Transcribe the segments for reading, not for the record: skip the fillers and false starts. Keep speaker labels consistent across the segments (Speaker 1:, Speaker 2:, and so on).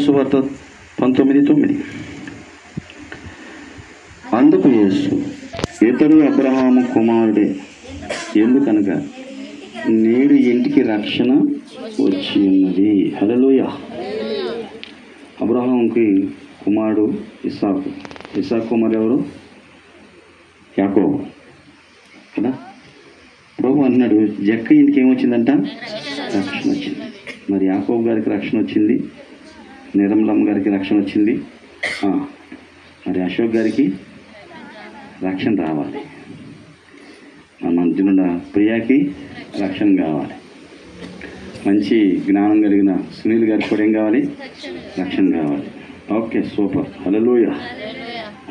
Speaker 1: సువార్త 19:9. అందుకు యేసు, ఇతడు అబ్రహాము కుమారుడే, ఎందుకనగా నేడు ఇంటికి రక్షణ వచ్చి ఉన్నది. హల్లెలూయా. అబ్రహాముకి కుమారుడు ఇస్సాకు. ఇస్సాకు కుమారుడు ఎవరు? యాకోబు కదా. ప్రభు అన్నాడు, జక్క ఇంటికి ఏమొచ్చిందంట? రక్షణ వచ్చింది. మరి యాకోబు గారికి రక్షణ వచ్చింది, నిర్మలమ్మ గారికి రక్షణ వచ్చింది, మరి అశోక్ గారికి రక్షణ రావాలి. మన మధ్యనున్న ప్రియాకి రక్షణ కావాలి. మంచి జ్ఞానం కలిగిన సునీల్ గారికి కూడా ఏం కావాలి? రక్షణ కావాలి. Okay, super. హల్లెలూయా.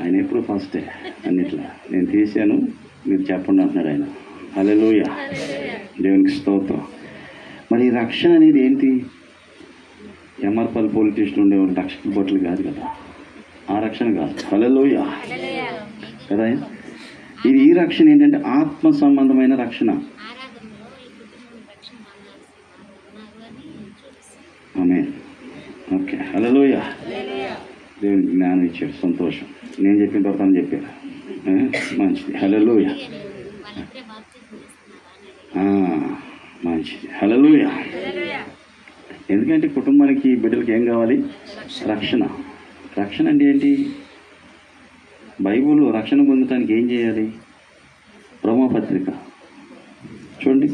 Speaker 1: ఆయన ఎప్పుడు ఫస్టే అన్నిట్లో. నేను తీశాను, మీరు చెప్పండి అంటున్నాడు ఆయన. హల్లెలూయా. దేవునికి స్తోత్రం. మరి రక్షణ అనేది ఏంటి? ఎంఆర్పల్లి పోలీస్ స్టేషన్ ఉండేవాళ్ళు రక్షణ బొట్లు కాదు కదా, ఆ రక్షణ కాదు. హల్లెలూయా కదా. ఇది ఈ రక్షణ ఏంటంటే ఆత్మ సంబంధమైన రక్షణ. ఆమేన్. ఓకే, హల్లెలూయా. దేవుని జ్ఞానం ఇచ్చాడు, సంతోషం. నేను చెప్పిన తర్వాత అని చెప్పారు, మంచిది. హల్లెలూయా, మంచిది. హల్లెలూయా. ఎందుకంటే కుటుంబానికి, బిడ్డలకి ఏం కావాలి? రక్షణ. రక్షణ అంటే ఏంటి? బైబిల్లో రక్షణ పొందడానికి ఏం చేయాలి? రోమాపత్రిక చూడండి,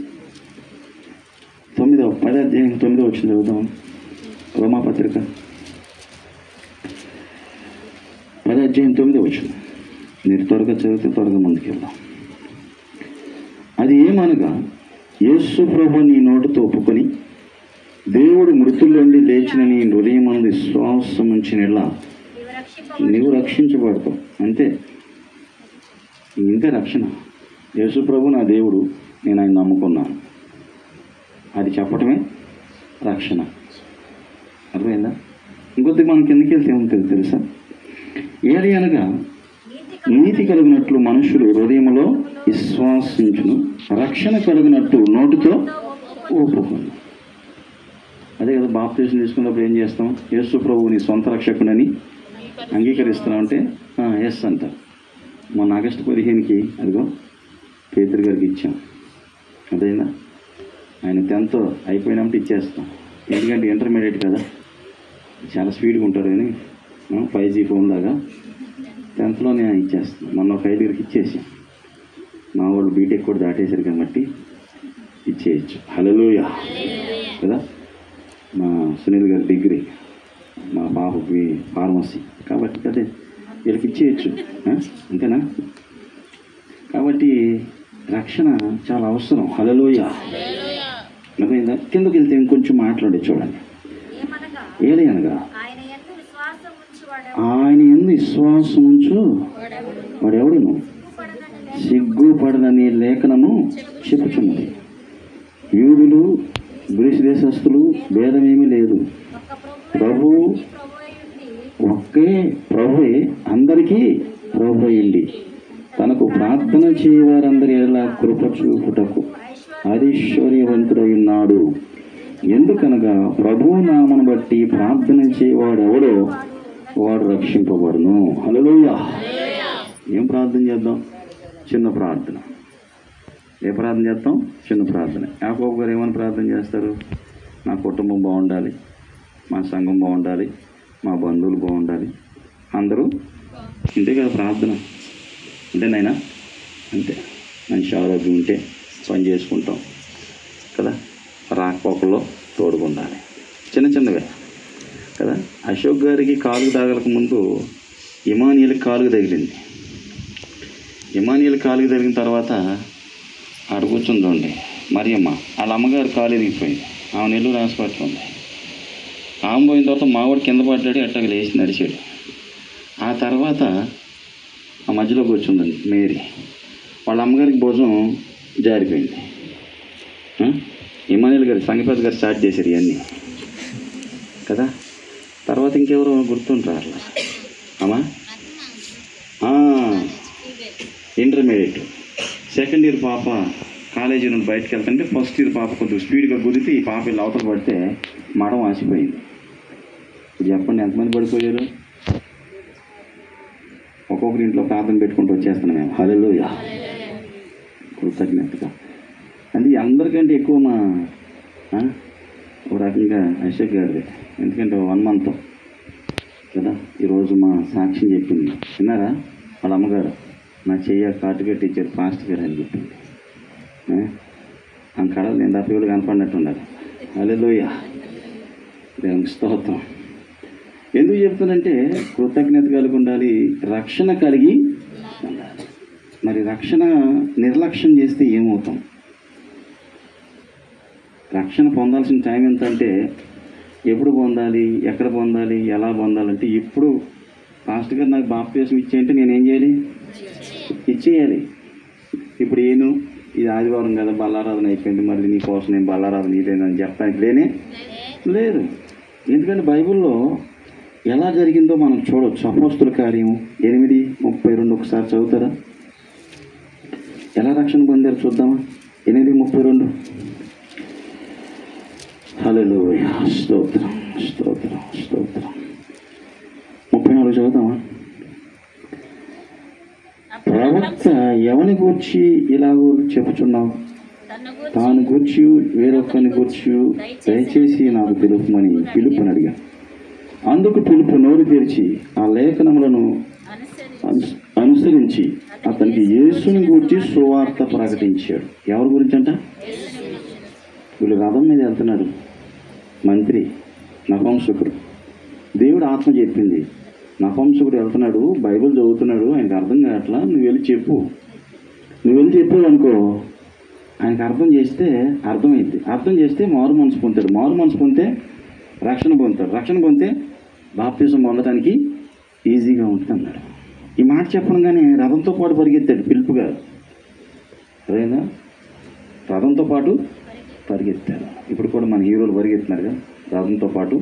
Speaker 1: 10వ అధ్యాయం 9వ వచనం చదువుదాం. రోమాపత్రిక 10వ అధ్యాయం 9వ వచనం. మీరు త్వరగా చదివితే త్వరగా ముందుకెళ్దాం. అది ఏమనగా, యేసు ప్రభు నీ నోటితో ఒప్పుకొని దేవుడు మృతుల నుండి లేచిన నీ హృదయమందు విశ్వాసం ఉంచినలా నీవు రక్షించబడతావు. అంతే, ఇంతే రక్షణ. యేసు ప్రభు నా దేవుడు, నేను ఆయన నమ్ముకున్నాను, అది చెప్పటమే రక్షణ. అర్థమైందా? ఇంకొద్ది మనం కిందకి వెళ్తే ఏముంటుంది తెలుసా? ఏది అనగా నీతి కలిగినట్లు మనుషులు హృదయంలో విశ్వాసించును, రక్షణ కలిగినట్టు నోటితో ఒప్పుకొను. అదే కదా, బాప్తిజం తీసుకున్నప్పుడు ఏం చేస్తాం? యేసు ప్రభు నీ సొంత రక్షకుడని అంగీకరిస్తున్నాం అంటే ఎస్ అంటారు. మొన్న ఆగస్టు 15కి అదిగో పేతురు గారికి ఇచ్చాం. అదేనా, ఆయన 10th అయిపోయినప్పుడు ఇచ్చేస్తాం. ఎందుకంటే ఇంటర్మీడియట్ కదా, చాలా స్పీడ్గా ఉంటారు కానీ 5G ఫోన్ లాగా 10thలోనే ఇచ్చేస్తాం. మొన్న ఒక 5 ఇచ్చేసాం. మా వాళ్ళు బీటెక్ కూడా దాటేశారు కాబట్టి ఇచ్చేయచ్చు. హల్లెలూయా కదా. మా సునీల్ గారి డిగ్రీ, మా బాబుకి ఫార్మసీ, కాబట్టి అదే వీళ్ళకి ఇచ్చేయచ్చు. అంతేనా? కాబట్టి రక్షణ చాలా అవసరం. హల్లెలూయా. అర్థమైందా? కిందకి వెళ్తే ఇంకొంచెం మాట్లాడే చూడండి. ఏది అనగా ఆయన యందు విశ్వాసం ఉంచు వాడెవడును సిగ్గుపడదని లేఖనము చెప్పుచున్నది. యూదులు గ్రీసు దేశస్తులు భేదమేమీ లేదు, ప్రభు ఒకే ప్రభువే అందరికీ ప్రభు అయ్యింది. తనకు ప్రార్థన చేయవారందరి ఎలా కృప చూపుటకు ఐశ్వర్యవంతుడై ఉన్నాడు. ఎందుకనగా ప్రభు నామను బట్టి ప్రార్థన చేయవాడెవడో వాడు రక్షింపబడును. హల్లెలూయా. ఏం ప్రార్థన చేద్దాం? చిన్న ప్రార్థన. ఏ ప్రార్థన చేస్తాం? చిన్న ప్రార్థన. యాకోబు గారు ఏమని ప్రార్థన చేస్తారు? నా కుటుంబం బాగుండాలి, మా సంఘం బాగుండాలి, మా బంధువులు బాగుండాలి, అందరూ. ఇంతే కదా ప్రార్థన. అంతేనైనా? అంతే. మంచి ఆరోగ్యం ఉంటే పని చేసుకుంటాం కదా, రాకపోకల్లో తోడుకుండాలి, చిన్న చిన్నవే కదా. అశోక్ గారికి కాలుకు తగలక ముందు ఇమానియల్కి కాలుకు తగిలింది. ఇమానియల్ కాలుకు తగిలిన తర్వాత ఆడ కూర్చుందండి మరియమ్మ, వాళ్ళ అమ్మగారు కాలు ఎదిగిపోయింది. ఆమె నెల్లూరు హాస్పిటల్ ఉంది. ఆమె పోయిన తర్వాత మావాడు కింద పడ్డాడు, అట్టగా లేచి నడిచాడు. ఆ తర్వాత ఆ మధ్యలో కూర్చుందండి మేరీ, వాళ్ళ అమ్మగారికి భుజం జారిపోయింది. ఇమానియల్ గారు, సంగపేట గారు స్టార్ట్ చేశారు ఇవన్నీ కదా. తర్వాత ఇంకెవరో గుర్తుంటారు అట్లా. అమ్మా ఇంటర్మీడియట్ సెకండ్ ఇయర్ పాప కాలేజీ నుండి బయటకు వెళ్తుంటే ఫస్ట్ ఇయర్ పాప కొద్దిగా స్పీడ్గా గురితే ఈ పాప వెళ్ళి అవతల పడితే మడం ఆసిపోయింది. ఇప్పుడు చెప్పండి ఎంతమంది పడిపోయారు? ఒక్కొక్కరి ఇంట్లో ప్రార్థన పెట్టుకుంటూ వచ్చేస్తున్నాం మేము. హల్లెలూయా, కృతజ్ఞతగా. అంటే అందరికంటే ఎక్కువ మా ఒక రకంగా అశోక్ గారిది, ఎందుకంటే 1 month కదా. ఈరోజు మా సాక్ష్యం చెప్పింది విన్నారా? వాళ్ళ అమ్మగారు నా చెయ్య కాటుగా టీచర్ ఫాస్ట్ గారు అని చెప్పింది. ఆ కళలు నేను దప్పలు కనపడినట్టున్నారు. హల్లెలూయా, దేవునికి స్తోత్రం. ఎందుకు చెప్తానంటే కృతజ్ఞత కలిగి ఉండాలి, రక్షణ కలిగి ఉండాలి. మరి రక్షణ నిర్లక్ష్యం చేస్తే ఏమవుతాం? రక్షణ పొందాల్సిన టైం ఎంత అంటే ఎప్పుడు పొందాలి, ఎక్కడ పొందాలి, ఎలా పొందాలంటే ఇప్పుడు ఫాస్ట్ గారు నాకు బాప్తిసం ఇచ్చేయంటే నేనేం చేయాలి? ఇచ్చేయాలి. ఇప్పుడు ఇది ఆదివారం కదా, బల్లారాధన అయిపోయింది, మళ్ళీ నీ కోసం నేను బల్లారాధన ఇదేనని చెప్పడానికి లేదు. ఎందుకంటే బైబిల్లో ఎలా జరిగిందో మనం చూడవచ్చు. అపోస్తుల కార్యం 8:32 ఒకసారి చదువుతారా? ఎలా రక్షణ పొందారు చూద్దామా? 8:32. హల్లెలూయా, స్తోత్రం స్తోత్రం స్తోత్రం. 34 చదువుతామా? ప్రవక్త ఎవని గూర్చి ఇలాగూ చెప్పుచున్నావు? తాను గూర్చి వేరొకరిని గూర్చి దయచేసి నాకు తెలుపమని పిలుపుని అడిగా. అందుకు పిలుపు నోరు తెరిచి ఆ లేఖనములను అనుసరించి అతనికి యేసుని గూర్చి సువార్త ప్రకటించాడు. ఎవరి గురించి అంట? వీళ్ళు రథం మీద వెళ్తున్నాడు, మంత్రి నపుంసకుడు. దేవుడు ఆత్మ చెప్పింది, నపుంసకుడు వెళ్తున్నాడు, బైబిల్ చదువుతున్నాడు, ఆయనకు అర్థం కావట్లా, నువ్వు వెళ్ళి చెప్పావు అనుకో, ఆయనకు అర్థమైంది. అర్థం చేస్తే మారు మనసు పొందుతాడు, మారు మనసు పొందితే రక్షణ పొందితే బాప్తిసం పొందడానికి ఈజీగా ఉంటుంది అన్నాడు. ఈ మాట చెప్పడంగానే రథంతో పాటు పరిగెత్తాడు పిలుపు గారు. అదేనా, రథంతో పాటు పరిగెత్తాడు. ఇప్పుడు కూడా మన హీరోలు పరిగెత్తున్నారు కదా రథంతో పాటు.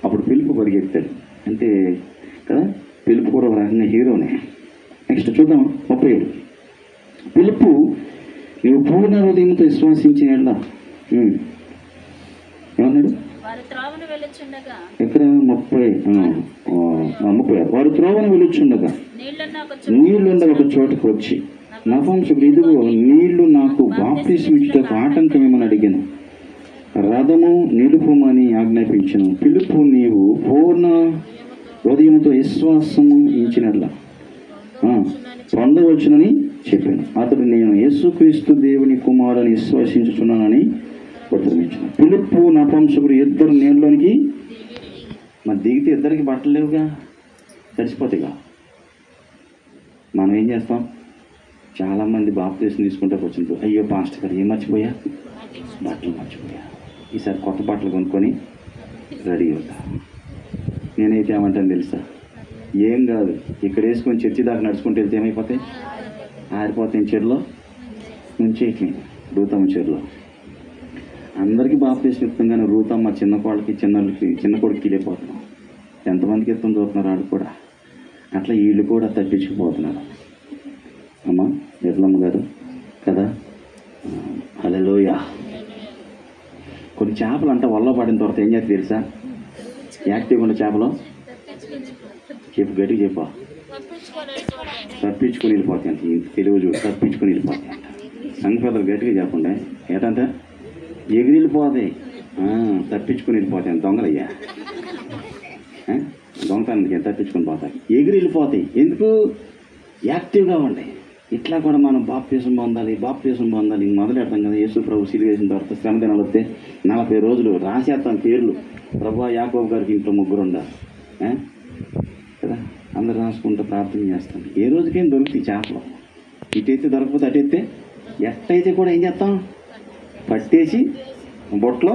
Speaker 1: అప్పుడు పిలుపు పరిగెత్తాడు అంటే కదా, పిలుపు కూడా ఒక రకంగా హీరోనే. నెక్స్ట్ చూద్దాం 37. పిలుపు నీవు పూర్ణ హృదయంతో విశ్వాసించిన ఏమన్నాడు? ఎక్కడ 30 వారు త్రోవను వెలుచుండగా నీళ్లుండ ఒక చోటుకు వచ్చి నపుంసకుడు ఇదిగో నీళ్లు నాకు బాప్తిసం ఇచ్చుటకు ఆటంకమేమని అడిగాను, రథము నిలుపుమని ఆజ్ఞాపించను. పిలుపు నీవు పూర్ణ హృదయంతో విశ్వాసము ఇచ్చినట్లా పొందవచ్చునని చెప్పాను. అతడు నేను యేసుక్రీస్తు దేవుని కుమారుని విశ్వసించుచున్నానని ఉత్తరమించాను. పిలుపు నపుంసకుడు ఇద్దరు నీళ్ళలోనికి మరి దిగితే ఇద్దరికి బట్టలు లేవుగా, తడిసిపోతాయిగా. మనం ఏం చేస్తాం? చాలామంది బాప్తిసం తీసుకుంటే వచ్చింది, అయ్యో పాస్టర్ గారు ఏం మర్చిపోయా, బట్టలు మర్చిపోయా, ఈసారి కొత్త బట్టలు కొనుక్కొని రెడీ అవుతా. నేనైతే ఏమంటాను తెలుసా? ఏం కాదు, ఇక్కడ వేసుకొని చర్చి దాకా నడుచుకుంటూ వెళ్తే ఏమైపోతాయి? ఆరిపోతాయి. చెరులో నుంచి రూతమ్మ చెరులో అందరికీ బాప్తిసం ఇస్తాం, కానీ రూతమ్మ చిన్న కొడుకు వెళ్ళిపోతున్నాం. ఎంతమందికి ఇస్తాం చూస్తున్నారు వాళ్ళు కూడా. అట్లా వీళ్ళు కూడా తప్పించుకుపోతున్నారు. అమ్మ ఎట్లమ్మ గారు కదా. హల్లెలూయా. కొన్ని చేపలు అంట వల్ల పడిన తర్వాత ఏం చేస్తే తెలుసా? యాక్టివ్గా ఉన్న చేపలు గట్టిగా చెప్పా, తప్పించుకొని వెళ్ళిపోతాయి అంట. తెలుగు చూడు, తప్పించుకొని వెళ్ళిపోతాయి అంట. సంఘ పెద్దలు గట్టిగా చెప్పండి. ఏంటంటే ఎగిరి వెళ్ళిపోతాయి, తప్పించుకొని వెళ్ళిపోతాయి అంట. దొంగలయ్యా, దొంగతనానికి తప్పించుకొని పోతాయి, ఎగిరి వెళ్ళిపోతాయి. ఎందుకు? యాక్టివ్గా ఉంటాయి. ఇట్లా కూడా మనం బాప్తిసం పొందాలి మొదలెడతాం కదా. యేసు ప్రభు సిలువ వేసిన తర్వాత శ్రమ దినాలు వస్తే 40 రోజులు రాసేస్తాం పేర్లు. ప్రభువా యాకోబు గారికి ఇంట్లో 3 ఉండాలి కదా, అందరు రాసుకుంటూ ప్రార్థన చేస్తాం. ఏ రోజుకేం దొరుకుతాయి చేపలు. ఇటైతే దొరకకపోతే అటైతే ఎట్టయితే కూడా ఏం చేస్తాం? పట్టేసి బొట్లో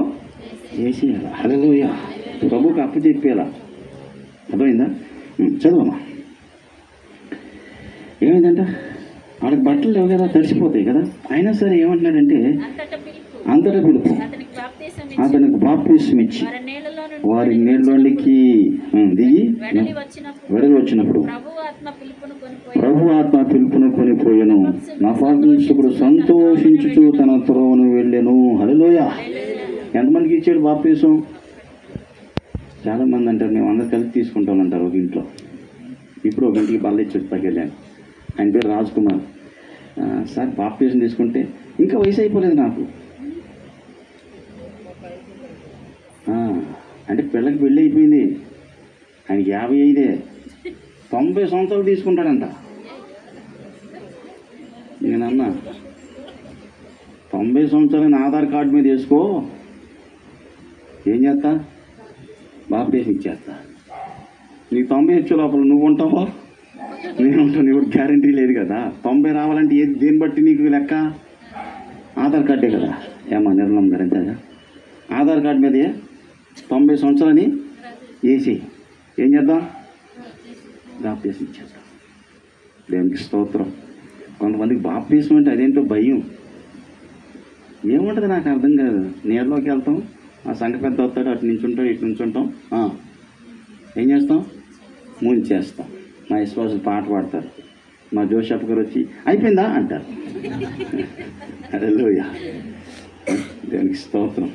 Speaker 1: వేసేయాలి. హల్లెలూయా. ప్రభువుకి అప్పు చెప్పేలా. అర్థమైందా? చదువమ్మా. ఏమైందంట? వాళ్ళకి బట్టలు లేవు కదా, తడిసిపోతాయి కదా. అయినా సరే ఏమంటున్నాడంటే అంతటా పిలుపు అతనికి బాప్తిసం ఇచ్చి వారి నీళ్ళలోనికి దిగి వెడలి వచ్చినప్పుడు ప్రభు ఆత్మ పిలుపును కొనిపోయాను. నపుంసకుడు సంతోషించుచు తన త్రోవను వెళ్ళెను. హల్లెలూయా. ఎంతమందికి ఇచ్చాడు బాప్తిసం? చాలామంది అంటారు మేము అందరు కలిసి తీసుకుంటాం అంటారు ఒక ఇంట్లో. ఇప్పుడు ఒక ఇంటికి బల్ల ఇచ్చి వెళ్ళాను. ఆయన పేరు రాజ్ కుమార్. సార్ బాప్టిజం తీసుకుంటే ఇంకా వయసు అయిపోలేదు నాకు. అంటే పిల్లకి పెళ్ళి అయిపోయింది, ఆయనకి 55, 90 సంవత్సరాలు తీసుకుంటాడంట. నేనన్నా 90 సంవత్సరాలని ఆధార్ కార్డు మీద వేసుకో, ఏం చేస్తా, బాప్టిజం ఇచ్చేస్తా. నీకు 90 వచ్చే లోపల నువ్వు ఉంటావో నేను ఉంటాను, నీకు గ్యారంటీ లేదు కదా. 90 రావాలంటే దేన్ని బట్టి నీకు లెక్క? ఆధార్ కార్డే కదా. ఏమా నిర్మలం గారు అంతేగా, ఆధార్ కార్డు మీద 90 సంవత్సరాలని వేసి ఏం చేద్దాం, బాప్టిజం ఇచ్చేద్దాం. దేవునికి స్తోత్రం. కొంతమందికి బాప్టిజం అంటే అదేంటో భయం, ఏముంటుంది నాకు అర్థం కాదు. నీళ్ళలోకి వెళ్తాం, ఆ సంఘ పెద్ద వస్తాడు, అటు నించుంటాడు, ఇటు నించుంటాం, ఏం చేస్తాం, ముంచేస్తాం. మా విశ్వాసులు పాట పాడతారు, మా జోషప్ గారు వచ్చి అయిపోయిందా అంటారు. హల్లెలూయా, దేవునికి స్తోత్రం.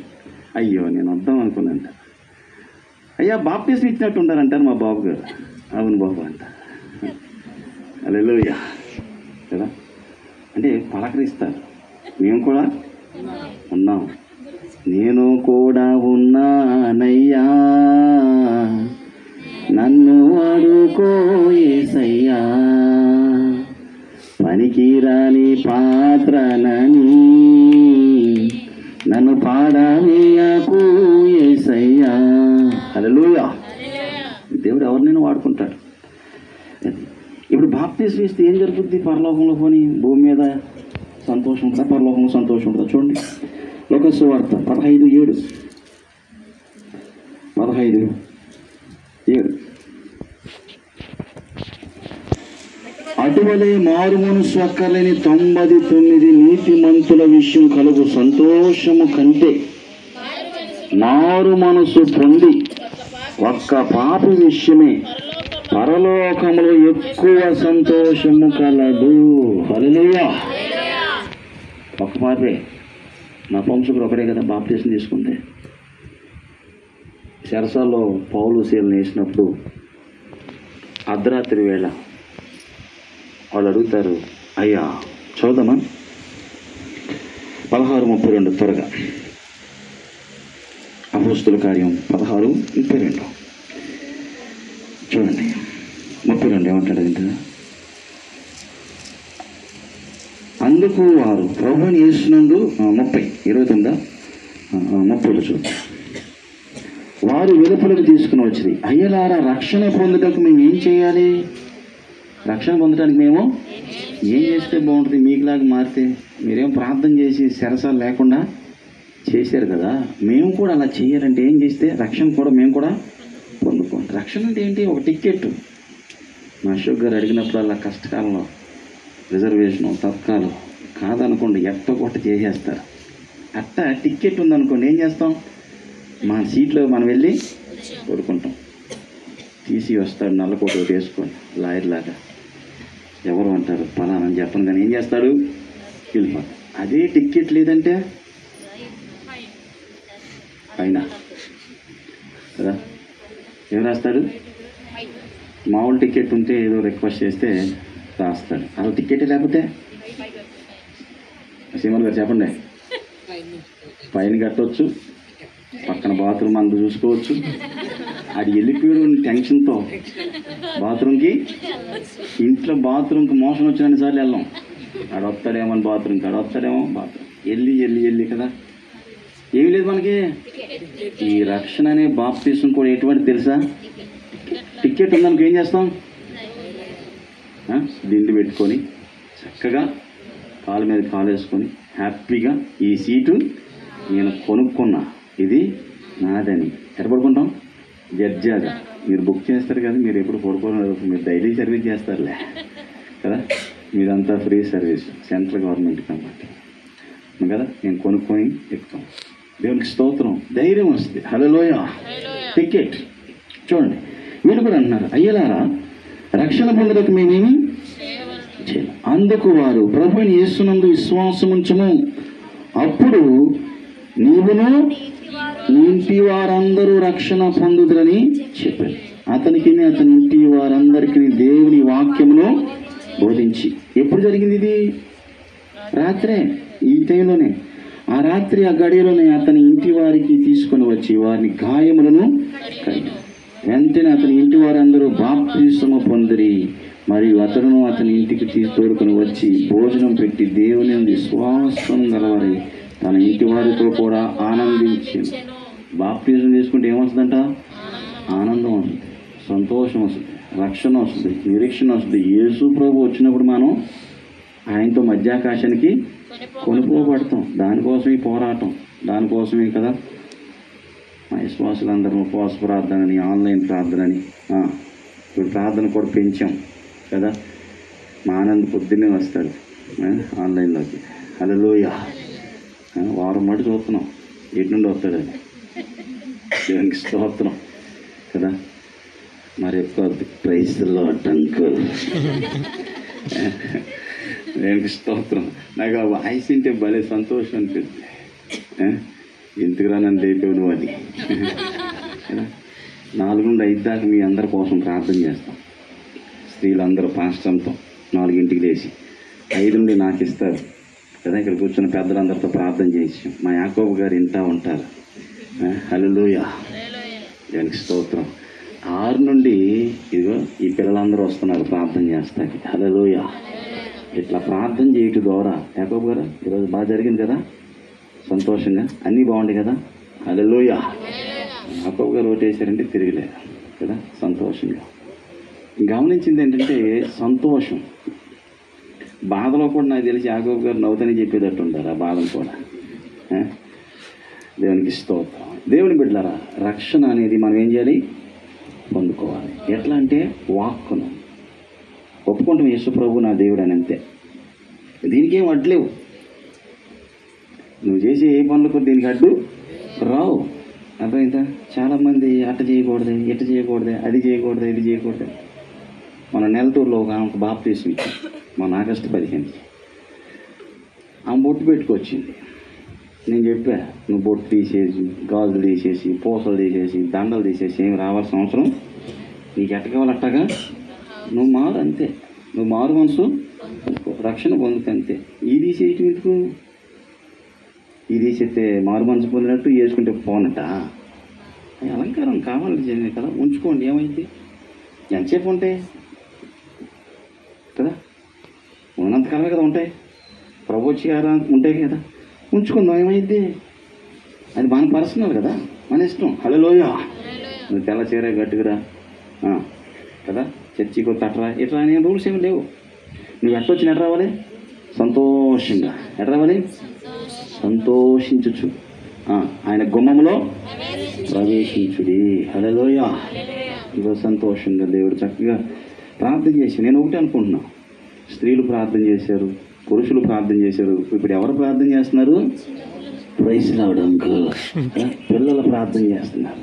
Speaker 1: అయ్యో నేను వద్దాం అనుకున్నాంట. అయ్యా బాప్టిజం ఇచ్చినట్టు ఉండాలంటారు మా బాబు గారు. అవును బాబు అంట. హల్లెలూయా కదా. అంటే పలకరిస్తారు, మేము కూడా ఉన్నాం. నేను కూడా ఉన్నానయ్యా, నన్ను అడుకో యేసయ్యా, పనికిరాని పాత్రనని నన్ను పాడవేయకు యేసయ్యా. హల్లెలూయా. దేవుడు ఎవరినైనా వాడుకుంటాడు. ఇప్పుడు బాప్టిజం ఇస్తే ఏం జరుగుతుంది? పరలోకంలో పోని భూమి మీద సంతోషం ఉంటుందా, పరలోకంలో సంతోషం ఉంటుందా? చూడండి లోక సువార్త 15:7. అటువలే మారు మనసు అక్కర్లేని 99 నీతిమంతుల విషయం కలుగు సంతోషము కంటే మారు మనసు పొంది ఒక్క పాపి విషయమే పరలోకములో ఎక్కువ సంతోషము కలదు. హల్లెలూయా. ఒక్క పాపే, నా వంశకుడు ఒకడే కదా బాప్టిజం తీసుకుంటే. చెరసాల్లో పౌలు శీలను వేసినప్పుడు అర్ధరాత్రి వేళ వాళ్ళు అడుగుతారు, అయ్యా చూద్దామా 16:32 త్వరగా. అపోస్తుల కార్యం 16:32 చూడండి. 32 ఏమంటాడు ఇంకా, అందుకు వారు ప్రభువుని యేసునందు 30 చూద్దాం. వారు వెలుపలకు తీసుకుని వచ్చింది, అయ్యలారా రక్షణ పొందుటకు మేము ఏం చేయాలి? రక్షణ పొందడానికి మేము ఏం చేస్తే బాగుంటుంది? మీకులాగా మారితే మీరేం ప్రార్థన చేసి శరసాలు లేకుండా చేశారు కదా, మేము కూడా అలా చేయాలంటే ఏం చేస్తే రక్షణ కూడా మేము కూడా పొందుకోండి. రక్షణ అంటే ఏంటి? ఒక టికెట్. మా అశోక్ గారు అడిగినప్పుడు అలా కష్టకాలంలో రిజర్వేషను తత్కాలం కాదనుకోండి ఎట్టకొట్ట చేసేస్తారు. అట్ట టికెట్ ఉందనుకోండి ఏం చేస్తాం, మన సీట్లో మనం వెళ్ళి పడుకుంటాం. తీసి వస్తాడు నల్లకోట వేసుకొని లాయర్ లాగా, ఎవరు అంటారు పలానా అని చెప్పను కానీ ఏం చేస్తాడు, వెళ్ళిపోతాడు. అదే టికెట్ లేదంటే పైన కదా ఏం రాస్తాడు, మామూలు టికెట్ ఉంటే ఏదో రిక్వెస్ట్ చేస్తే రాస్తాడు. అసలు టికెట్ లేకపోతే సీమల్ గారు చెప్పండి, పైన కట్టవచ్చు, పక్కన బాత్రూమ్ అందు చూసుకోవచ్చు. అది వెళ్ళిపోయాడు టెన్షన్తో బాత్రూమ్కి, ఇంట్లో బాత్రూమ్కి మోషన్ వచ్చిన సార్లు వెళ్ళాం, ఆడ వస్తాడేమో అని బాత్రూమ్కి, ఆడ వస్తాడేమో బాత్రూమ్ వెళ్ళి కదా. ఏమి లేదు మనకి. ఈ రక్షణ అనే బాప్టిజం కూడా ఎటువంటి తెలుసా, టికెట్ ఉందనుకో ఏం చేస్తాం, దిండు పెట్టుకొని చక్కగా కాలు మీద కాలు వేసుకొని హ్యాపీగా ఈ సీటు నేను కొనుక్కున్నా, ఇది నాదని ఎట్టపడుకుంటాం. జడ్జాగా మీరు బుక్ చేస్తారు కదా, మీరు ఎప్పుడు పడుకోలేదు, మీరు డైలీ సర్వీస్ చేస్తారులే కదా, మీరంతా ఫ్రీ సర్వీస్ సెంట్రల్ గవర్నమెంట్ కాబట్టి కదా, నేను కొనుక్కొని ఎక్కుతాం. దేవునికి స్తోత్రం, ధైర్యం వస్తుంది. హల్లెలూయా. టికెట్ చూడండి. వీళ్ళు కూడా అంటున్నారు, అయ్యలారా రక్షణ పొందడానికి మేమేమి చేయాలి? అందుకు వారు ప్రభువుని యేసునందు విశ్వాసం ఉంచము, అప్పుడు నీవును నీ ఇంటి వారందరూ రక్షణ పొందుదురని చెప్పాడు. అతనికి అతని ఇంటి వారందరికీ దేవుని వాక్యమును బోధించి. ఎప్పుడు జరిగింది ఇది? రాత్రే, ఈ టైంలోనే, ఆ రాత్రి ఆ గడియలోనే అతని ఇంటి వారికి తీసుకొని వచ్చి వారిని గాయములను కడిగాడు. వెంటనే అతని ఇంటి వారందరూ బాప్తిస్మము పొందిరి. మరియు అతను అతని ఇంటికి తోడుకొని వచ్చి భోజనం పెట్టి దేవుని విశ్వాసం గలవారి తన ఇంటి వారితో కూడా ఆనందించింది. బాప్తిజం తీసుకుంటే ఏమొస్తుందంట? ఆనందం వస్తుంది, సంతోషం వస్తుంది, రక్షణ వస్తుంది, నిరీక్షణ వస్తుంది. యేసు ప్రభు వచ్చినప్పుడు మనం ఆయనతో మధ్యాకాశానికి కొనుక్కోబడతాం. దానికోసం ఈ పోరాటం, దానికోసమే కదా మా విశ్వాసులందరూ ఉపవాస ప్రార్థనని, ఆన్లైన్ ప్రార్థనని, ఇప్పుడు ప్రార్థన కూడా పెంచాం కదా. మా ఆనంద్ పొద్దున్నే వస్తాడు ఆన్లైన్లోకి. హల్లెలూయా. వారం మటు చూస్తున్నాం ఎటు నుండి వస్తాడని. దేవునికి స్తోత్రం కదా. మరి ఎక్కువ ప్రైజ్ ది లార్డ్ అంకుల్. దేవునికి స్తోత్రం. నాకు ఆ వాయిస్ వింటే భలే సంతోషం అనిపిస్తుంది. ఎందుకురా నన్ను లేపావు నువ్వు అని. 4 నుండి 5 దాకా మీ అందరి కోసం ప్రార్థన చేస్తాం. స్త్రీలందరూ పాస్టంతో 4ంటికి లేచి 5 నుండి నాకు ఇస్తారు కదా. ఇక్కడ కూర్చున్న పెద్దలందరితో ప్రార్థన చేసాం. మా యాకోబు గారు ఇంటా ఉంటారు. హల్లెలూయా. దానికి స్తోత్రం. 6 నుండి ఇదిగో ఈ పిల్లలందరూ వస్తున్నారు ప్రార్థన చేస్తాకి. హల్లెలూయా. ఇట్లా ప్రార్థన చేయటం ద్వారా యాకోబు గారు ఈరోజు బాగా జరిగింది కదా, సంతోషంగా అన్నీ బాగుంది కదా. హల్లెలూయా. యాకోబు గారు ఓటేశారంటే తిరిగిలేదు కదా, సంతోషంగా. గమనించింది ఏంటంటే సంతోషం. బాధలో కూడా నాకు తెలిసి యాకోబు గారు నవ్వుతని చెప్పేటట్టు ఉంటారు ఆ బాధను కూడా. దేవునికి స్తోత్రం. దేవుని బిడ్డలారా, రక్షణ అనేది మనం ఏం చేయాలి? పొందుకోవాలి. ఎట్లా అంటే వాక్కును ఒప్పుకుంటాం, యేసు ప్రభు నా దేవుడు అని, అంతే. దీనికి ఏం అడ్లేవు. నువ్వు చేసే ఏ పనులకు దీనికి అడ్డు రావు. అర్థమైందా? చాలామంది అట్ట చేయకూడదు, ఇట్ట చేయకూడదు, అది చేయకూడదు, ఇది చేయకూడదు. మన నెలటూరులో ఒక బాప్తిసం ఇచ్చాం మన ఆగస్టు 15. ఆమె బొట్టు పెట్టుకొచ్చింది. నేను చెప్పా, నువ్వు బొట్టు తీసేసి, గాజులు తీసేసి, పూసలు తీసేసి, దండలు తీసేసి ఏమి రావాల్సిన అవసరం నీకు ఎట్ట కావాలి అట్టగా నువ్వు మారు, అంతే. నువ్వు మారు మనసు రక్షణ పొందుకు, అంతే. ఈ తీసేయటం ఎందుకు? ఇది తీసేస్తే మారు మనసు పొందినట్టు వేసుకుంటే పోనట. అలంకారం కావాలి కదా, ఉంచుకోండి. ఏమైంది? ఎంతసేపు ఉంటాయి కదా, ఉన్నంతకాలమే కదా ఉంటాయి. ప్రభుత్వ ఉంటాయి కదా, ఉంచుకుందాం. ఏమైంది? అది మన పర్సనల్ కదా, మన ఇష్టం. హల్లెలూయా. నువ్వు తెల్ల చీర గట్టుకురా కదా, చర్చికి వచ్చి అట్రా ఇట్లా అనే రూల్స్ ఏమి లేవు. నువ్వు ఎట్టొచ్చిన ఎట్ట రావాలి? సంతోషంగా. ఎట్ట రావాలి? సంతోషించచ్చు. ఆయన గుమ్మములో ప్రవేశించుడి. హల్లెలూయా. ఇదో సంతోషంగా దేవుడు చక్కగా ప్రార్థన చేసి, నేను ఒకటి అనుకుంటున్నా, స్త్రీలు ప్రార్థన చేశారు, పురుషులు ప్రార్థన చేశారు. ఇప్పుడు ఎవరు ప్రార్థన చేస్తున్నారు? Praise lord uncle. పిల్లలు ప్రార్థన చేస్తున్నారు.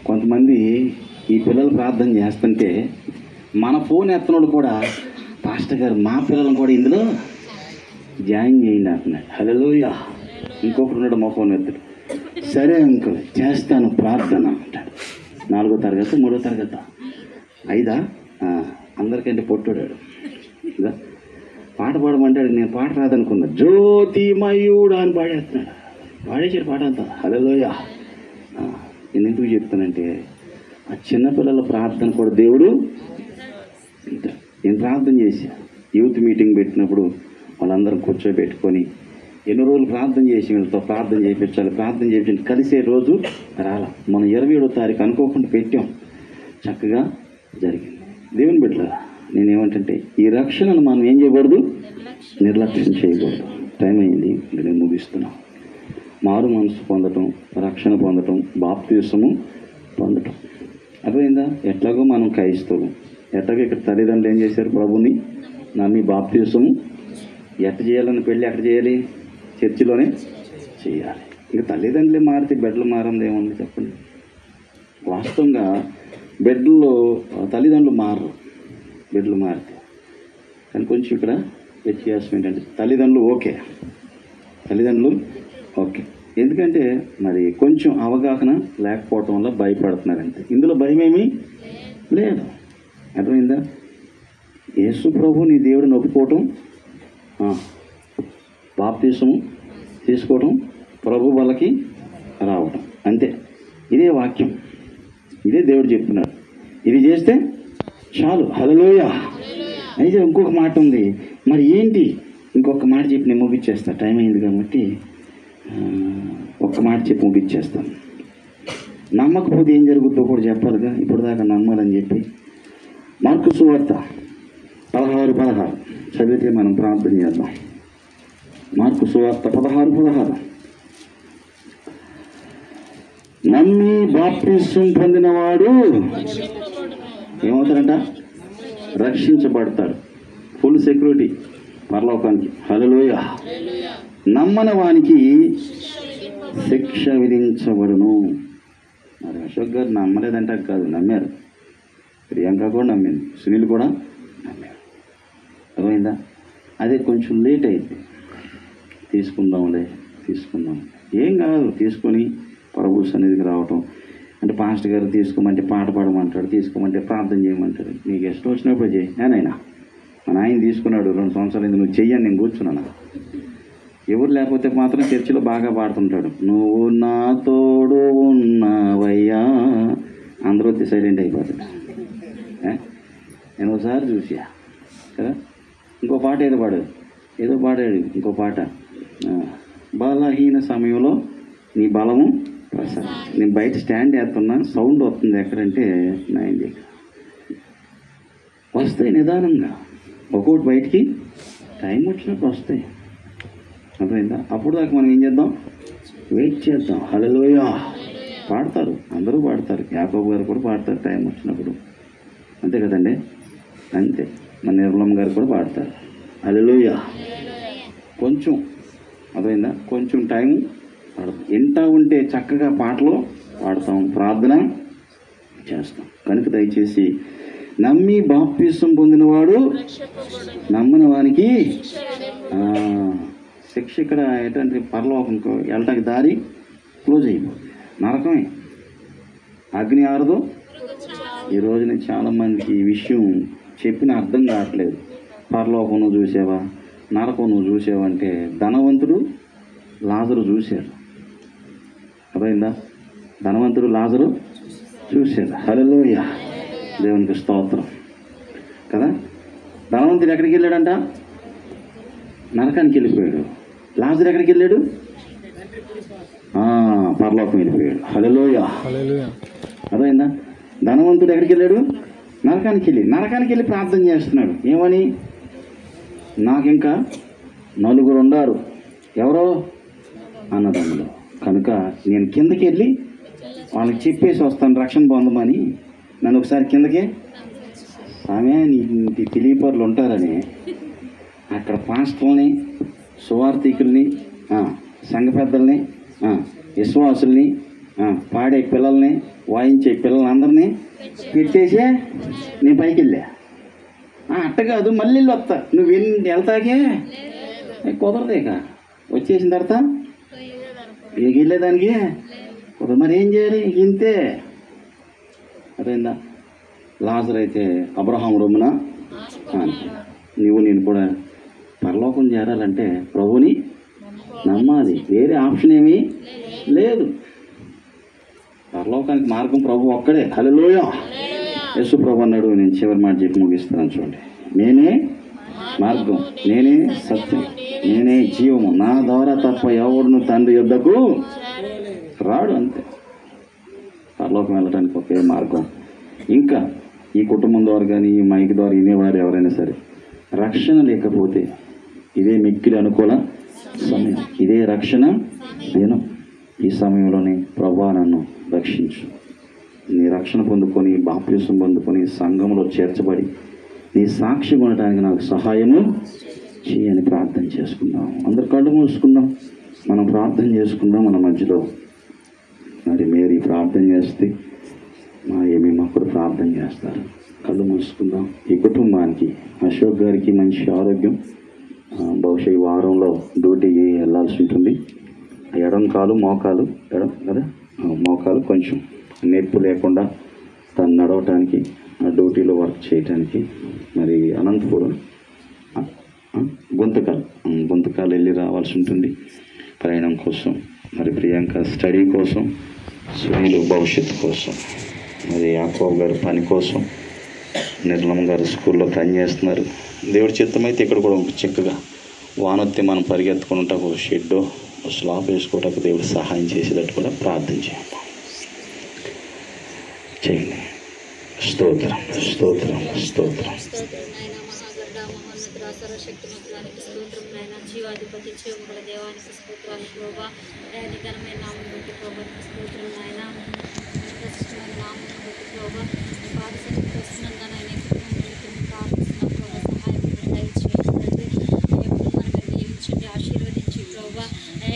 Speaker 1: కొంతమంది ఈ పిల్లలు ప్రార్థన చేస్తుంటే మన ఫోన్ ఎత్తనోడు కూడా, పాస్టర్ గారు మా పిల్లలను కూడా ఇందులో జాయిన్ చేయండి అంటున్నాడు. హల్లెలూయా. ఇంకొకటి ఉన్నాడు, మా ఫోన్ ఎత్తాడు. సరే అంకుల్ చేస్తాను ప్రార్థన అంటాడు. 4వ తరగతి 3వ తరగతి 5 అందరికంటే పొట్టుడాడు కదా. పాట పాడమంటాడు. నేను పాట రాదనుకున్నా. జ్యోతిమయుడు అని పాడేస్తున్నాడు. పాడేసాడు పాట అంతా. హల్లెలూయా. నేను ఎందుకు చెప్తానంటే ఆ చిన్నపిల్లల ప్రార్థన కూడా దేవుడు. నేను ప్రార్థన చేశా, యూత్ మీటింగ్ పెట్టినప్పుడు వాళ్ళందరూ కూర్చోబెట్టుకొని ఎన్నో రోజులు ప్రార్థన చేసి వీళ్ళతో ప్రార్థన చేయించాలి, ప్రార్థన చేయించి కలిసే రోజు రాలా. మనం 27వ తారీఖు అనుకోకుండా పెట్టాం. చక్కగా జరిగింది. దేవుని బిడ్డలారా, నేనేమంటే ఈ రక్షణను మనం ఏం చేయకూడదు? నిర్లక్ష్యం చేయకూడదు. టైం అయింది, నేను ముగిస్తున్నాను. మారు మనసు పొందటం, రక్షణ పొందటం, బాప్తిసము పొందటం. అర్థమైందా? ఎట్లాగో మనం క్రైస్తవులు, ఎట్లాగో ఇక్కడ తల్లిదండ్రులు ఏం చేశారు? ప్రభుని నమ్మి బాప్తిసము ఎట్ట చేయాలని పెళ్ళి ఎక్కడ చేయాలి? చర్చిలోనే చేయాలి. ఇక తల్లిదండ్రులే మారితే బెడ్లు మారంది ఏముంది చెప్పండి? వాస్తవంగా బెడ్లో తల్లిదండ్రులు మారరు, బెడ్లు మారితే. కానీ కొంచెం ఇక్కడ వ్యత్యాసం ఏంటంటే తల్లిదండ్రులు ఓకే, ఎందుకంటే మరి కొంచెం అవగాహన లేకపోవటం వల్ల భయపడుతున్నారంటే, ఇందులో భయమేమీ లేదు. అర్థమైందా? యేసు ప్రభు నీ దేవుడిని ఒప్పుకోవటం, బాప్తిసము తీసుకోవటం, ప్రభు వాళ్ళకి రావటం, అంతే. ఇదే వాక్యం, ఇదే దేవుడు చెప్తున్నాడు. ఇది చేస్తే చాలు. హల్లెలూయా. అయితే ఇంకొక మాట ఉంది. మరి ఏంటి? ఇంకొక మాట చెప్పి నేను ముగిచ్చేస్తా, టైం అయింది కాబట్టి ఒక్క మాట చెప్పి ముగిచ్చేస్తాను. నమ్మకపోతే ఏం జరుగుతుందో కూడా చెప్పాలిగా, ఇప్పుడు దాకా నమ్మాలని చెప్పి. మార్కు సువార్త 16:16 చదివితే మనం ప్రార్థన చేద్దాం. మార్కు సువార్త 16:16. నమ్మి బాప్తిసం పొందినవాడు ఏమవుతాడంట? రక్షించబడతాడు. ఫుల్ సెక్యూరిటీ పరలోకానికి. హల్లెలూయా. నమ్మని వానికి శిక్ష విధించబడును. మరి అశోక్ గారు నమ్మలేదంటే కాదు, నమ్మారు. ప్రియాంక కూడా నమ్మింది, సునీల్ కూడా నమ్మారు. అర్థమైందా? అదే కొంచెం లేట్ అయితే తీసుకుందాం, ఏం కాదు. తీసుకొని ప్రభు సన్నిధికి రావటం అంటే, పాస్టర్ గారు తీసుకోమంటే పాట పాడమంటాడు, తీసుకోమంటే ప్రార్థన చేయమంటాడు. నీకు ఇష్టం వచ్చినప్పుడు చేయి. నేనైనా మా నాయన తీసుకున్నాడు 2 సంవత్సరాలు, నువ్వు చెయ్యని నేను కూర్చున్నాను. ఎవరు లేకపోతే మాత్రం చర్చిలో బాగా పాడుతుంటాడు. నువ్వు నా తోడు ఉన్నావయ్యా, అందరూ వచ్చి సైలెంట్ అయిపోతాడు. నేను ఒకసారి చూసా కదా. ఇంకో పాట ఏదో పాడాడు ఇంకో పాట, బలహీన సమయంలో నీ బలము ప్రసాద్. నేను బయట స్టాండ్ వేస్తున్నా, సౌండ్ వస్తుంది ఎక్కడంటే నా ఇంటి వస్తాయి నిదానంగా, ఒక్కొక్కటి బయటికి టైం వచ్చినప్పుడు వస్తాయి. అర్థమైందా? అప్పుడు దాకా మనం ఏం చేద్దాం? వెయిట్ చేద్దాం. హల్లెలూయా. పాడతారు, అందరూ పాడతారు. యాకోబు గారు కూడా పాడతారు టైం వచ్చినప్పుడు, అంతే కదండి? అంతే. మన నిర్మలమ్మ గారు కూడా పాడతారు. హల్లెలూయా. కొంచెం అర్థమైందా? కొంచెం టైం పాడతాం. ఇంటా ఉంటే చక్కగా పాటలు పాడతాం, ప్రార్థన చేస్తాం. కనుక దయచేసి నమ్మి బాప్తిసం పొందినవాడు నమ్మని వానికి శిక్ష. ఇక్కడ ఏంటంటే పరలోకంకు వెళ్ళటానికి దారి క్లోజ్ అయిపోతుంది, నరకమే, అగ్ని ఆరదు. ఈ రోజున చాలామందికి ఈ విషయం చెప్పిన అర్థం కావట్లేదు. పరలోకం నువ్వు చూసావా, నరకం నువ్వు చూసావా అంటే, ధనవంతుడు లాజరు చూశారు. అర్థమైందా? ధనవంతుడు లాజరు చూశారు. హల్లెలూయా. దేవునికి స్తోత్రం కదా. ధనవంతుడు ఎక్కడికి వెళ్ళాడంట? నరకానికి వెళ్ళిపోయాడు. లాజరు ఎక్కడికి వెళ్ళాడు? పరలోకం వెళ్ళిపోయాడు. హల్లెలూయా. అర్థమైందా? ధనవంతుడు ఎక్కడికి వెళ్ళాడు? నరకానికి వెళ్ళి ప్రార్థన చేస్తున్నాడు. ఏమని? నాకు ఇంకా 4 ఉండారు. ఎవరో? అన్నదమ్ములు. కనుక నేను కిందకి వెళ్ళి వాళ్ళకి చెప్పేసి వస్తాను, రక్షణ పొందమని. నన్ను ఒకసారి కిందకి ఆమె నీకు తెలియపరులు ఉంటారని అక్కడ పాస్టర్లని, సువార్థికుల్ని, సంఘ పెద్దల్ని, విశ్వాసుల్ని, పాడే పిల్లల్ని, వాయించే పిల్లలందరినీ పెట్టేసే నేను పైకి వెళ్ళా. అట్ట కాదు, మళ్ళీ వస్తా. నువ్వు వెళ్తాకే కుదరదేక. వచ్చేసిన తర్వాత ఇక వెళ్ళేదానికి కుదరదు. మరి ఏం చేయాలి? ఇంతే. అదేందా? లాజరు అయితే అబ్రహాము రొమ్మున నువ్వు నేను కూడా పరలోకం చేరాలంటే ప్రభుని నమ్మాలి. వేరే ఆప్షన్ ఏమీ లేదు. పరలోకానికి మార్గం ప్రభు ఒక్కడే. హల్లెలూయా. యేసు ప్రభు అన్నాడు, నేను చివరి మాట చెప్పి ముగిస్తున్నాను చూడండి, నేనే మార్గం, నేనే సత్యం, నేనే జీవము, నా ద్వారా తప్ప ఎవడును తండ్రి యొద్దకు రాడు. అంతే. పరలోకం వెళ్ళడానికి ఒకే మార్గం. ఇంకా ఈ కుటుంబం ద్వారా కానీ ఈ మైక్ ద్వారా వినేవారు ఎవరైనా సరే, రక్షణ లేకపోతే ఇదే మిక్కిలి అనుకూల సమయం, ఇదే రక్షణ దినం. ఈ సమయంలోనే ప్రభువా నన్ను రక్షించు, నీ రక్షణ పొందుకొని బాప్తిసం పొందుకొని సంఘంలో చేర్చబడి నీ సాక్షి ఉండటానికి నాకు సహాయము చేయని ప్రార్థన చేసుకుందాం. అందరు కళ్ళు మూసుకుందాం, మనం ప్రార్థన చేసుకుందాం. మన మధ్యలో మరి మేరీ ప్రార్థన చేస్తే మా ఏమేమో కూడా ప్రార్థన చేస్తారు. కళ్ళు మూసుకుందాం. ఈ కుటుంబానికి అశోక్ గారికి మంచి ఆరోగ్యం, బహుశా ఈ వారంలో డ్యూటీకి వెళ్ళాల్సి ఉంటుంది. ఎడం కాలు మోకాలు ఎడం కదా మోకాలు కొంచెం నొప్పి లేకుండా తను నడవటానికి డ్యూటీలో వర్క్ చేయటానికి మరి అనంతపురం గుంతకాలు వెళ్ళి రావాల్సి ఉంటుంది ప్రయాణం కోసం. మరి ప్రియాంక స్టడీ కోసం, సునీలు భవిష్యత్తు కోసం, మరి యాకోబ్ గారు పని కోసం, నిర్మలం గారు స్కూల్లో పని చేస్తున్నారు. దేవుడి చిత్తం అయితే ఇక్కడ కూడా చక్కగా వానొత్తే మనం పరిగెత్తుకుంటా ఒక షెడ్ స్లాబ్ వేసుకోవటానికి దేవుడు సహాయం చేసేటట్టు కూడా ప్రార్థన చేయండి. స్తోత్రం స్తోత్రం స్తోత్రం.
Speaker 2: సర్వశక్తిమంతుడానికి స్తోత్రం నాయన. జీవాధిపతి జీవముల దేవానికి స్తోత్రాలు ప్రభా. ఘనమైన నామం బట్టి ప్రభానికి స్తోత్రం నాయన. ప్రశస్తమైన నామం బట్టి ప్రభా పాదసరికి వస్తున్నాగా నాయన ప్రార్థిస్తున్నాం ప్రభా. సహాయం దయచేయండి. కుటుంబాన్ని మీరు దీవించండి, ఆశీర్వదించి ప్రభా.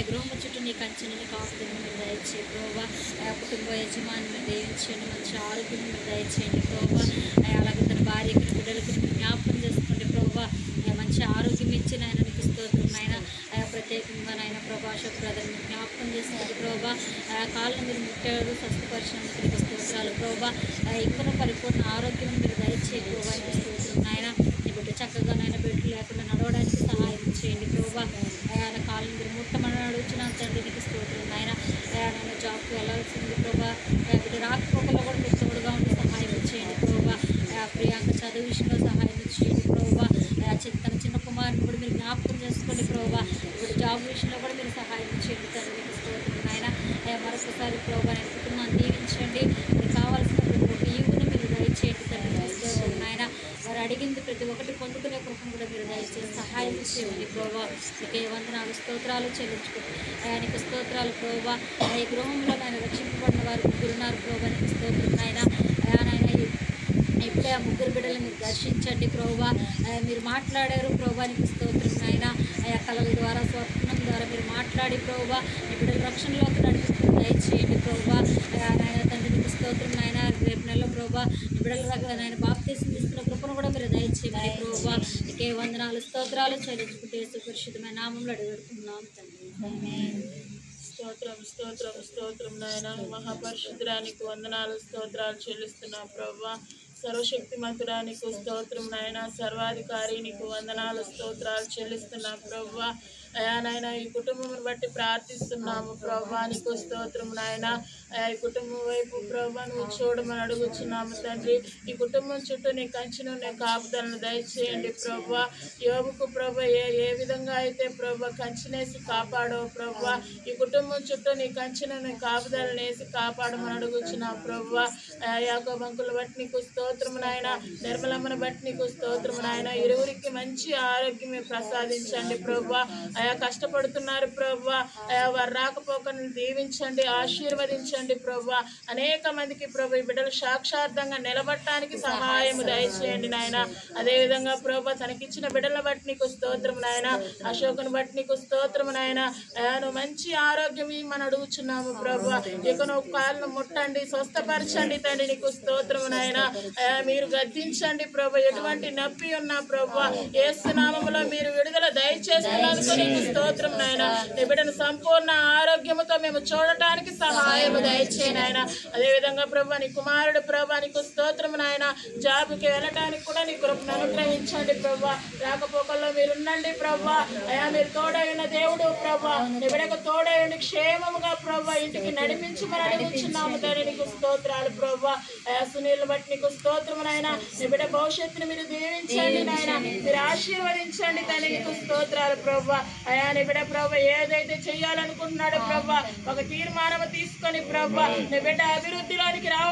Speaker 2: గృహం చుట్టూ నీ కంచెని కాపుదలను మీరు దయచేయి ప్రభా. కుటుంబ యజమాని మీరు దీవించండి, మంచి ఆరోగ్యం మీరు దయచేయండి ప్రభా. అలాగే తన భార్యకి బిడ్డలకి జ్ఞాపకం చేసుకోండి ప్రభా. మంచి ఆరోగ్యం ఇచ్చిన ఆయనకి స్తోత్రం నాయన. ప్రత్యేకంగా నాయన ప్రభాషకు బ్రదర్ని జ్ఞాపకం చేసుకోండి ప్రభా. కాళ్ళను మీరు ముట్టారు, స్వస్థపరిచినందుకు స్తోత్రాలు ప్రభా. ఇంకనూ పరిపూర్ణ ఆరోగ్యం మీరు దయచేయి ప్రభా. స్తోత్రం నాయన. నీ బిడ్డ చక్కగా నాయన బెడ్లు లేకుండా నడవడానికి సహాయం చేయండి ప్రభా. ఆయన కాళ్ళను మీరు ముట్టమని అడుగుతున్నాను తండ్రి, నీకు స్తోత్రం నాయన. నేను జాబ్కి వెళ్ళాల్సింది ప్రభా. బిడ్డ రాకపోకల్లో కూడా మీరు తోడుగా ఉండి సహాయం చేయండి ప్రభా. ప్రియాంక చదువు విషయంలో సహాయం చేయండి ప్రభా. తన చిన్న కుమారుని కూడా మీరు జ్ఞాపకం చేసుకోండి ప్రభా. ఇప్పుడు జాబ్ విషయంలో కూడా మీరు సహాయం చేయండి తండ్రి, మీకు స్తోత్రం నాయన. మరొకసారి ప్రభా నేను కుటుంబాన్ని దీవించండి. మీకు కావాల్సిన ప్రతి ఒక్క ఈవుని మీరు దయచేయండి తండ్రి, మీకు స్తోత్రం నాయన. వారు అడిగింది ప్రతి ఒక్కటి పొందుకునే కృపను కూడా మీరు దయచేసి సహాయం చేయండి ప్రభా. మీకు వందనాలు స్తోత్రాలు చెల్లించుకోండి. నీకు స్తోత్రాలు ప్రభా. ఈ గృహంలో ఆయన రక్షింపబడిన వారు ముగ్గురున్నారు ప్రభా, నీకు స్తోత్రం నాయన. ఇప్పుడే ఆ ముగ్గురు బిడ్డలు మీరు దర్శించండి ప్రభా. మీరు మాట్లాడారు ప్రభా, నీకు స్తోత్రం నాయన. కళల ద్వారా స్వప్నం ద్వారా మీరు మాట్లాడి ప్రభా ఈ బిడ్డల రక్షణలోకి నడిపిస్తూ దయచేయండి ప్రభా. నాయన తండ్రి నీకు స్తోత్రం నాయన. రేపు నెలలో ప్రభా ఈ బిడ్డల నాయన బాప్తీసం తీసుకున్న కృపను కూడా మీరు దయచేయండి ప్రభా. నీకే వందనాలు స్తోత్రాలు చెల్లించుకుంటే సుపరిశుద్ధమైన నామంలో అడుగుతున్నాం తండ్రి.
Speaker 3: స్తోత్రం స్తోత్రం స్తోత్రం నాయన. మహాపరిశుద్ధురానికి వందనాలు స్తోత్రాలు చెల్లిస్తున్నాం ప్రభా. సర్వశక్తిమంతుడానికి స్తోత్రం నాయన. సర్వాధికారి నీకు వందనాలు స్తోత్రాలు చెల్లిస్తున్నాం ప్రభా. అయా నాయన ఈ కుటుంబం బట్టి ప్రార్థిస్తున్నాము ప్రభా, నీకు స్తోత్రం నాయన. ఈ కుటుంబం వైపు ప్రభా నువ్వు చూడమని అడుగుతున్నాము తండ్రి. ఈ కుటుంబం చుట్టూ నీ కంచెను నీ కాపుదలను దయచేయండి ప్రభా. యోగుకు ప్రభా ఏ విధంగా అయితే ప్రభా కంచెనేసి కాపాడవు ప్రభా, ఈ కుటుంబం చుట్టూ నీ కంచెను నీ కాపుదలను వేసి కాపాడమని అడుగుతున్నాం ప్రభా. యాకోబు అంకుల బట్టి నీకు స్తోత్రం నాయన. నిర్మలమ్మను బట్టి నీకు స్తోత్రం నాయన. ఇరువురికి మంచి ఆరోగ్యం ప్రసాదించండి ప్రభా. కష్టపడుతున్నారు ప్రభా. వారు రాకపోకను దీవించండి, ఆశీర్వదించండి ప్రభా. అనేక మందికి ప్రభా ఈ బిడ్డలు సాక్షార్థంగా నిలబడటానికి సహాయం దయచేయండి నాయన. అదేవిధంగా ప్రభా తనకిచ్చిన బిడ్డలను బట్టి నీకు స్తోత్రం నాయన. అశోకుని బట్టి నీకు స్తోత్రం నాయన. నువ్వు మంచి ఆరోగ్యం ఇమ్మని అడుగుచున్నాము ప్రభా. ఇక నువ్వు కాళ్ళను ముట్టండి, స్వస్థపరచండి తండ్రి, నీకు స్తోత్రం నాయన. మీరు గద్దించండి ప్రభా. ఎటువంటి నొప్పి ఉన్నా ప్రభా యేసు నామములో మీరు విడుదల దయచేస్తున్నందుకు స్తోత్రం నాయన. నీ బిడ్డను సంపూర్ణ ఆరోగ్యముతో మేము చూడటానికి సహాయం దయచేయి నాయన. అదేవిధంగా ప్రభా నీ కుమారుడు ప్రభా నీకు స్తోత్రం నాయన. జాబ్కి వెళ్ళటానికి కూడా నీ కృపను అనుగ్రహించండి ప్రభా. రాకపోకల్లో మీరు ఉండండి ప్రభా. అయా మీరు తోడైన దేవుడు ప్రభా. నీ బిడ్డకు తోడైన క్షేమముగా ప్రభా ఇంటికి నడిపించమని అడుగుచున్నాము తండ్రి, నీకు స్తోత్రాలు ప్రభా. అయా సునీల్ బట్టి నీకు స్తోత్రం నాయన. నీ బిడ్డ భవిష్యత్తును మీరు దీవించండి నాయన. మీరు ఆశీర్వదించండి తండ్రి, నీకు స్తోత్రాలు ప్రభా. అయా నీ బిడ్డ ప్రభా ఏదైతే చెయ్యాలనుకుంటున్నాడో ప్రభా ఒక తీర్మానం తీసుకొని ప్రభా నీ బిడ్డ అభివృద్ధిలోనికి రావాలి.